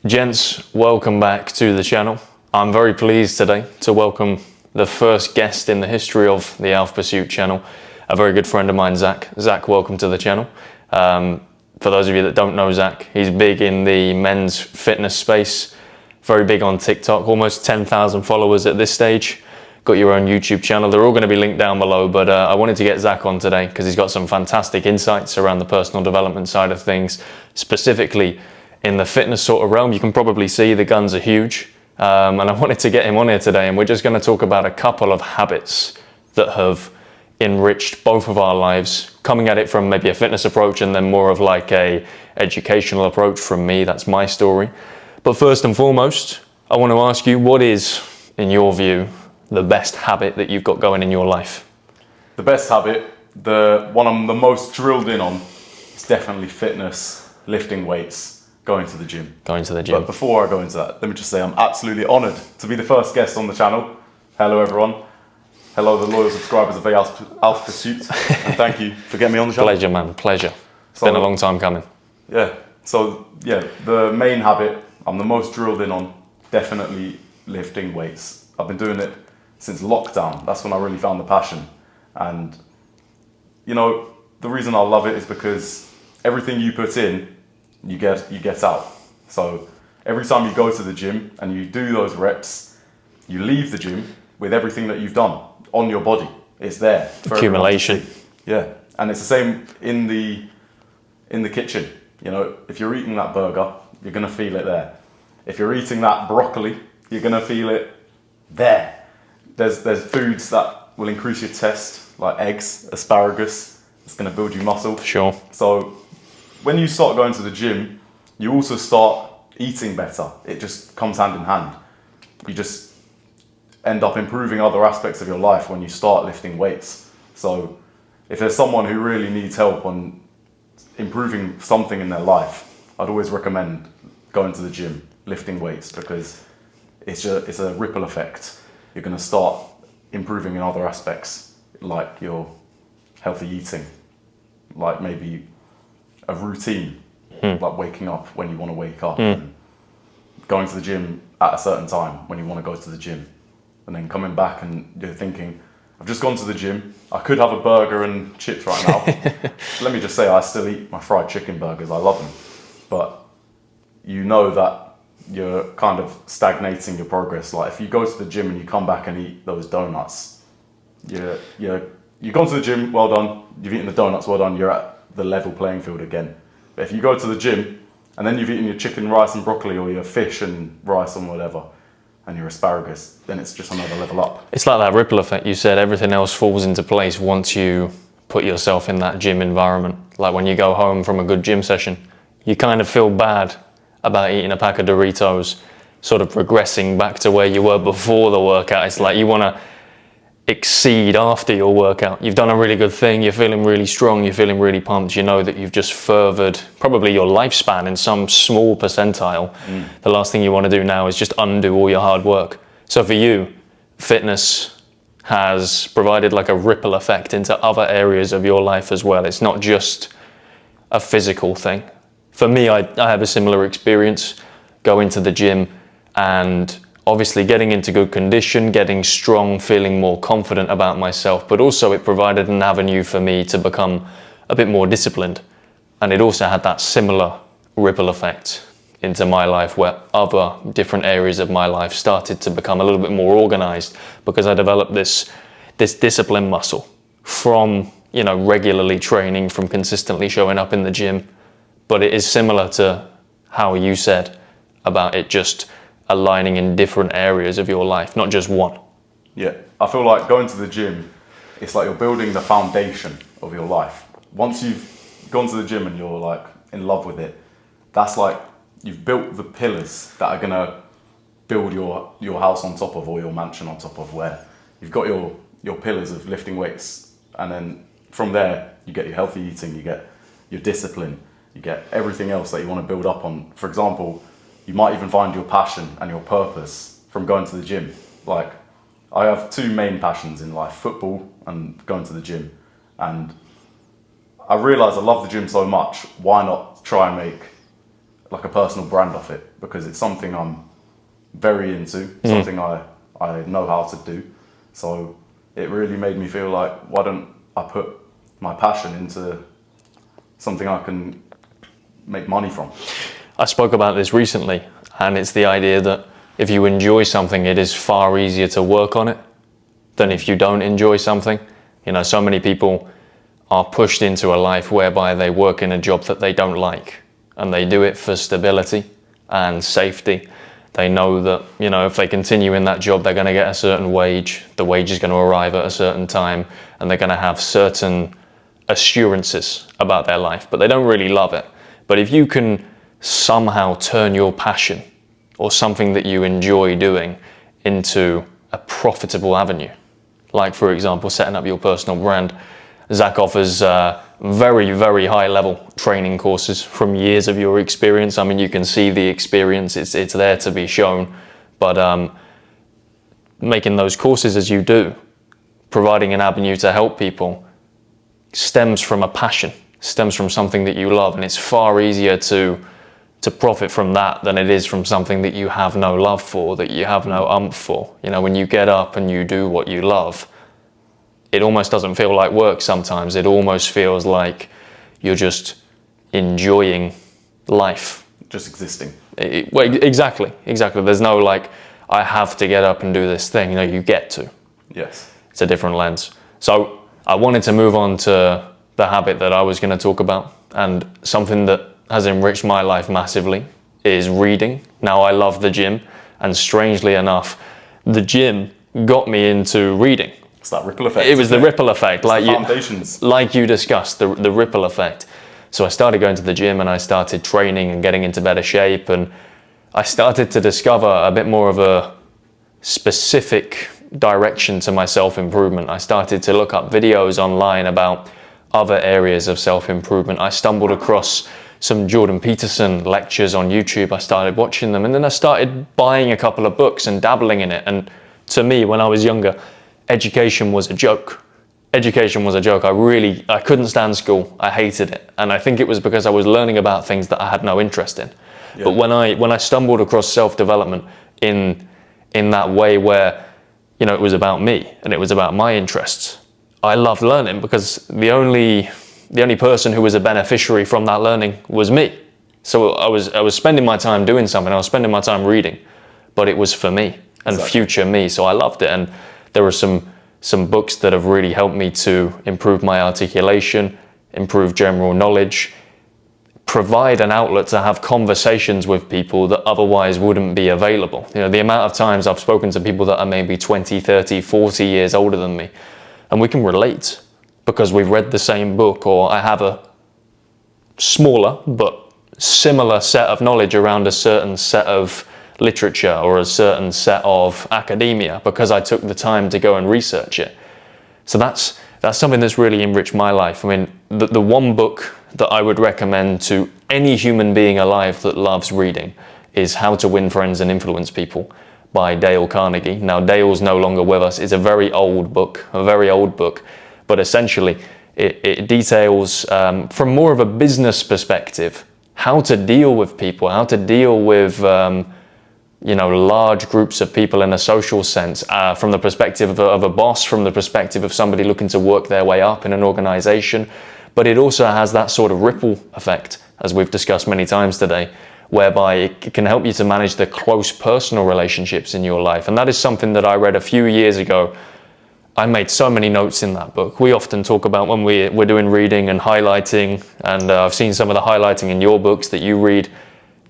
Gents, welcome back to the channel. I'm very pleased today to welcome the first guest in the history of the Alpha Pursuit channel, a very good friend of mine, Zac. Zac, welcome to the channel. For those of you that don't know Zac, he's big in the men's fitness space, very big on TikTok, almost 10,000 followers at this stage. Got your own YouTube channel. They're all going to be linked down below, but I wanted to get Zac on today because he's got some fantastic insights around the personal development side of things, specifically in the fitness sort of realm. You can probably see the guns are huge, and I wanted to get him on here today, and we're just going to talk about a couple of habits that have enriched both of our lives, coming at it from maybe a fitness approach and then more of like a educational approach from me. That's my story. But first and foremost, I want to ask you, what is, in your view, the best habit that you've got going in your life? The best habit, the one I'm the most drilled in on, is definitely fitness, lifting weights, going to the gym. Going to the gym. But before I go into that, let me just say I'm absolutely honoured to be the first guest on the channel. Hello everyone. Hello the loyal subscribers of the Alpha Pursuit. And thank you for getting me on the channel. Pleasure, man, pleasure. It's been a long time coming. Yeah, so yeah, the main habit I'm the most drilled in on, definitely lifting weights. I've been doing it since lockdown. That's when I really found the passion. And you know, the reason I love it is because everything you put in, you get out. So every time you go to the gym and you do those reps, you leave the gym with everything that you've done on your body. It's there for accumulation. Yeah, and it's the same in the kitchen. You know, if you're eating that burger, you're gonna feel it there. If you're eating that broccoli, you're gonna feel it there. There's foods that will increase your test, like eggs, asparagus. It's gonna build you muscle. Sure. So when you start going to the gym, you also start eating better. It just comes hand in hand. You just end up improving other aspects of your life when you start lifting weights. So if there's someone who really needs help on improving something in their life, I'd always recommend going to the gym, lifting weights, because it's a ripple effect. You're going to start improving in other aspects, like your healthy eating, like maybe a routine, like waking up when you want to wake up, and going to the gym at a certain time when you want to go to the gym, and then coming back and you're thinking, I've just gone to the gym, I could have a burger and chips right now. Let me just say, I still eat my fried chicken burgers, I love them, but you know that you're kind of stagnating your progress. Like if you go to the gym and you come back and eat those donuts, you've gone to the gym, well done, you've eaten the donuts, well done, you're at the level playing field again. But if you go to the gym and then you've eaten your chicken, rice and broccoli, or your fish and rice and whatever, and your asparagus, then it's just another level up. It's like that ripple effect you said. Everything else falls into place once you put yourself in that gym environment. Like when you go home from a good gym session, you kind of feel bad about eating a pack of Doritos, sort of regressing back to where you were before the workout. It's like you want to exceed after your workout. You've done a really good thing, you're feeling really strong, you're feeling really pumped, you know that you've just furthered probably your lifespan in some small percentile. The last thing you want to do now is just undo all your hard work. So for you, fitness has provided like a ripple effect into other areas of your life as well. It's not just a physical thing. For me, I have a similar experience going to the gym and obviously getting into good condition, getting strong, feeling more confident about myself, but also it provided an avenue for me to become a bit more disciplined. And it also had that similar ripple effect into my life where other different areas of my life started to become a little bit more organized because I developed this discipline muscle from, you know, regularly training, from consistently showing up in the gym. But it is similar to how you said about it just aligning in different areas of your life, not just one. Yeah, I feel like going to the gym, it's like you're building the foundation of your life. Once you've gone to the gym and you're like in love with it, that's like you've built the pillars that are gonna build your house on top of, or your mansion on top of, where you've got your pillars of lifting weights, and then from there you get your healthy eating, you get your discipline, you get everything else that you want to build up on. For example, you might even find your passion and your purpose from going to the gym. Like, I have two main passions in life, football and going to the gym. And I realised I love the gym so much, why not try and make like a personal brand off it, because it's something I'm very into, something I know how to do. So it really made me feel like, why don't I put my passion into something I can make money from? I spoke about this recently, and it's the idea that if you enjoy something, it is far easier to work on it than if you don't enjoy something. You know, so many people are pushed into a life whereby they work in a job that they don't like, and they do it for stability and safety. They know that, you know, if they continue in that job, they're going to get a certain wage, the wage is going to arrive at a certain time, and they're going to have certain assurances about their life, but they don't really love it. But if you can somehow turn your passion or something that you enjoy doing into a profitable avenue, like for example setting up your personal brand, Zac offers very, very high level training courses from years of your experience. I mean, you can see the experience, it's there to be shown, but making those courses as you do, providing an avenue to help people, stems from a passion, stems from something that you love, and it's far easier to profit from that than it is from something that you have no love for, that you have no umph for. You know, when you get up and you do what you love, it almost doesn't feel like work sometimes. It almost feels like you're just enjoying life. Just existing. Well, exactly. There's no like, I have to get up and do this thing. You know, you get to. Yes. It's a different lens. So I wanted to move on to the habit that I was going to talk about, and something that has enriched my life massively is reading. Now, I love the gym, and strangely enough, the gym got me into reading. It's that ripple effect. It was the ripple effect, like the foundations. Like you discussed, the ripple effect. So I started going to the gym, and I started training and getting into better shape, and I started to discover a bit more of a specific direction to my self-improvement. I started to look up videos online about other areas of self-improvement. I stumbled across some Jordan Peterson lectures on YouTube. I started watching them, and then I started buying a couple of books and dabbling in it. And to me, when I was younger, education was a joke. Education was a joke. I couldn't stand school. I hated it. And I think it was because I was learning about things that I had no interest in. Yeah. But when I stumbled across self-development in that way where, you know, it was about me and it was about my interests, I loved learning, because the only person who was a beneficiary from that learning was me. So I was spending my time doing something. I was spending my time reading, but it was for me and Exactly. future me. So I loved it. And there were some books that have really helped me to improve my articulation, improve general knowledge, provide an outlet to have conversations with people that otherwise wouldn't be available. You know, the amount of times I've spoken to people that are maybe 20, 30, 40 years older than me, and we can relate because we've read the same book, or I have a smaller but similar set of knowledge around a certain set of literature or a certain set of academia because I took the time to go and research it. So that's something that's really enriched my life. I mean, the one book that I would recommend to any human being alive that loves reading is How to Win Friends and Influence People by Dale Carnegie. Now, Dale's no longer with us. It's a very old book, but essentially it details from more of a business perspective how to deal with people, how to deal with large groups of people in a social sense, from the perspective of a boss, from the perspective of somebody looking to work their way up in an organization. But it also has that sort of ripple effect, as we've discussed many times today, whereby it can help you to manage the close personal relationships in your life. And that is something that I read a few years ago. I made so many notes in that book. We often talk about when we're doing reading and highlighting, and I've seen some of the highlighting in your books that you read.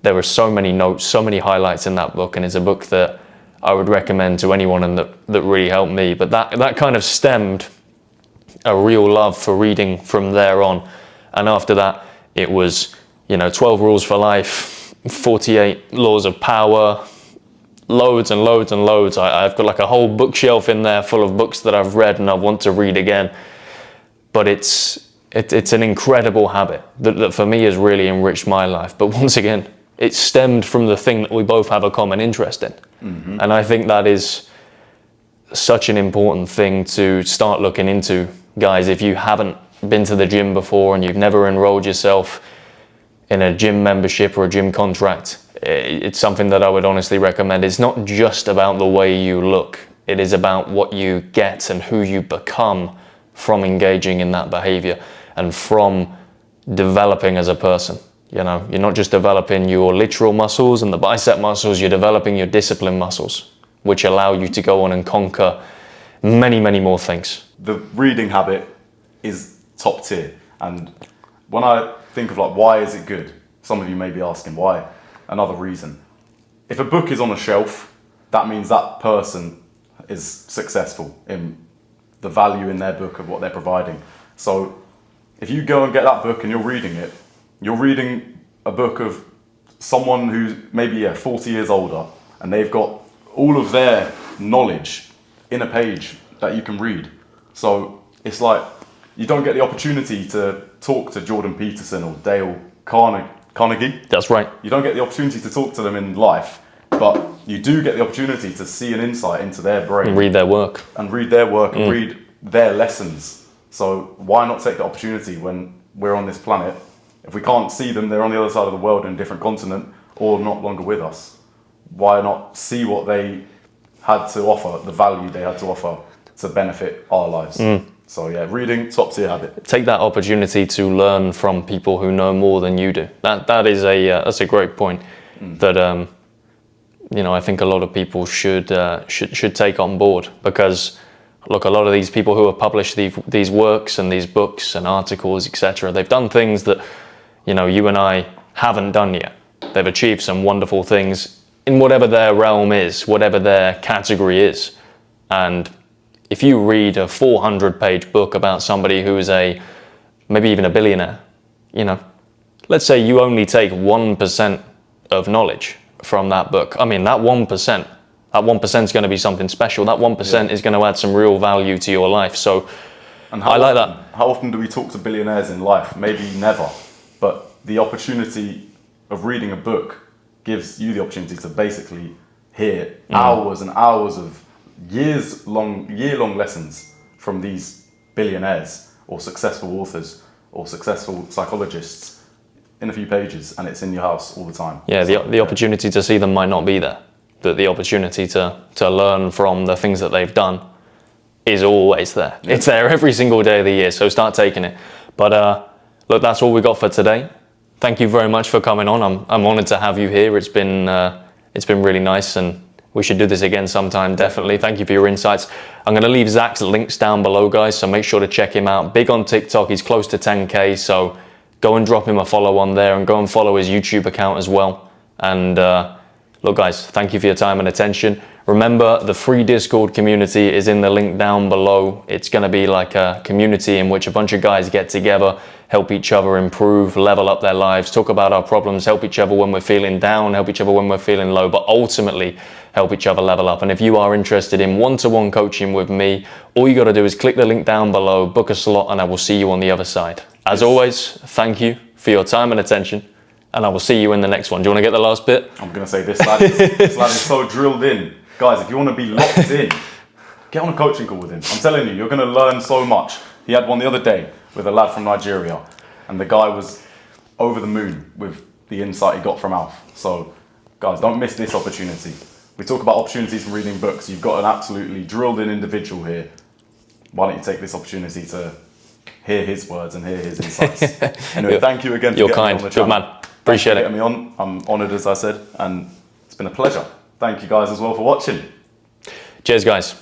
There were so many notes, so many highlights in that book, and it's a book that I would recommend to anyone and that really helped me. But that kind of stemmed a real love for reading from there on. And after that, it was, 12 Rules for Life, 48 Laws of Power, loads and loads and loads. I've got like a whole bookshelf in there full of books that I've read and I want to read again. But it's an incredible habit that for me has really enriched my life. But once again, it stemmed from the thing that we both have a common interest in. Mm-hmm. And I think that is such an important thing to start looking into. Guys, if you haven't been to the gym before and you've never enrolled yourself, in a gym membership or a gym contract, it's something that I would honestly recommend. It's not just about the way you look. It is about what you get and who you become from engaging in that behavior and from developing as a person. You know, you're not just developing your literal muscles and the bicep muscles, you're developing your discipline muscles, which allow you to go on and conquer many, many more things. The reading habit is top tier. And when I think of like, why is it good? Some of you may be asking why. Another reason. If a book is on a shelf, that means that person is successful in the value in their book of what they're providing. So if you go and get that book and you're reading it, you're reading a book of someone who's maybe 40 years older, and they've got all of their knowledge in a page that you can read. So it's like you don't get the opportunity to talk to Jordan Peterson or Dale Carnegie. That's right. You don't get the opportunity to talk to them in life, but you do get the opportunity to see an insight into their brain. And read their work. And read their lessons. So why not take the opportunity when we're on this planet? If we can't see them, they're on the other side of the world in a different continent or not longer with us. Why not see what they had to offer, the value they had to offer to benefit our lives? So yeah, reading, top tier habit. Take that opportunity to learn from people who know more than you do. That's a great point. That you know, I think a lot of people should take on board, because look, a lot of these people who have published these works and these books and articles, etc., they've done things that, you know, you and I haven't done yet. They've achieved some wonderful things in whatever their realm is, whatever their category is. And if you read a 400-page book about somebody who is maybe even a billionaire, you know, let's say you only take 1% of knowledge from that book. I mean, that 1% is going to be something special. That 1% is going to add some real value to your life. So I like that. How often do we talk to billionaires in life? Maybe never. But the opportunity of reading a book gives you the opportunity to basically hear hours and hours of year-long lessons from these billionaires or successful authors or successful psychologists in a few pages, and it's in your house all the time. Yeah, the opportunity to see them might not be there, but the opportunity to learn from the things that they've done is always there. Yeah. It's there every single day of the year, so start taking it. But look, that's all we got for today. Thank you very much for coming on. I'm honoured to have you here. It's been really nice, and we should do this again sometime, definitely. Thank you for your insights. I'm going to leave Zac's links down below, guys, so make sure to check him out. Big on TikTok, he's close to 10K, so go and drop him a follow on there, and go and follow his YouTube account as well. And look, guys, thank you for your time and attention. Remember, the free Discord community is in the link down below. It's going to be like a community in which a bunch of guys get together, help each other improve, level up their lives, talk about our problems, help each other when we're feeling down, help each other when we're feeling low, but ultimately help each other level up. And if you are interested in one-to-one coaching with me, all you got to do is click the link down below, book a slot, and I will see you on the other side. As always, thank you for your time and attention, and I will see you in the next one. Do you want to get the last bit? I'm going to say this lad is so drilled in. Guys, if you want to be locked in, get on a coaching call with him. I'm telling you, you're going to learn so much. He had one the other day with a lad from Nigeria, and the guy was over the moon with the insight he got from Alf. So, guys, don't miss this opportunity. We talk about opportunities from reading books. You've got an absolutely drilled in individual here. Why don't you take this opportunity to hear his words and hear his insights? Anyway, thank you again for getting me on the channel. Good man. Appreciate it. Getting me on. I'm honoured, as I said, and it's been a pleasure. Thank you guys as well for watching. Cheers, guys.